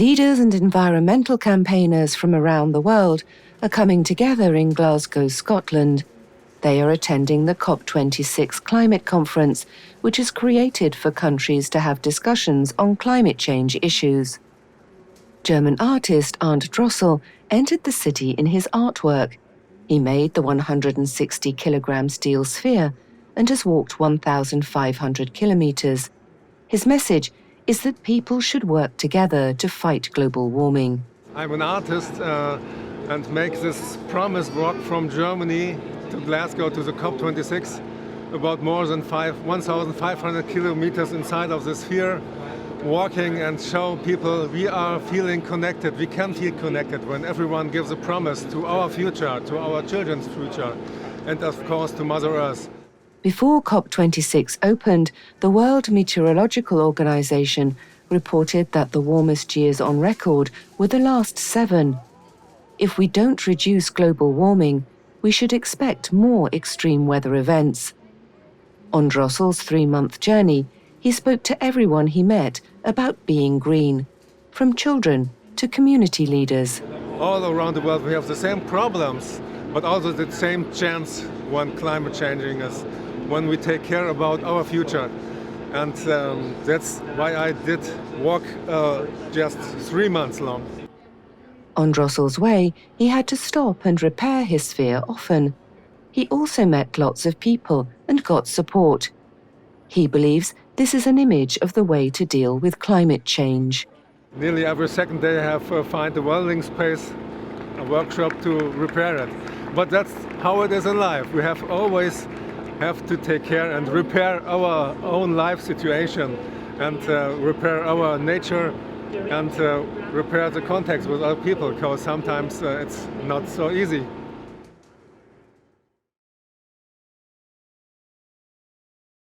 Leaders and environmental campaigners from around the world are coming together in Glasgow, Scotland. They are attending the COP26 climate conference, which is created for countries to have discussions on climate change issues. German artist Arndt Drossel entered the city in his artwork. He made the 160-kilogram steel sphere and has walked 1,500 kilometers. His message is that people should work together to fight global warming. I'm an artist and make this promise walk from Germany to Glasgow to the COP26, about more than 1,500 kilometers inside of the sphere, walking and show people we are feeling connected. We can feel connected when everyone gives a promise to our future, to our children's future, and of course to Mother Earth. Before COP26 opened, the World Meteorological Organization reported that the warmest years on record were the last 7. If we don't reduce global warming, we should expect more extreme weather events. On Drossel's 3-month journey, he spoke to everyone he met about being green, from children to community leaders. All around the world we have the same problems, but also the same chance when climate changing is, when we take care about our future. And that's why I did walk just 3 months long. On Drossel's way, he had to stop and repair his sphere often. He also met lots of people and got support. He believes this is an image of the way to deal with climate change. Nearly every second day I have to find a welding space, a workshop to repair it. But that's how it is in life. We always have to take care and repair our own life situation and repair our nature and repair the contact with other people, because sometimes it's not so easy.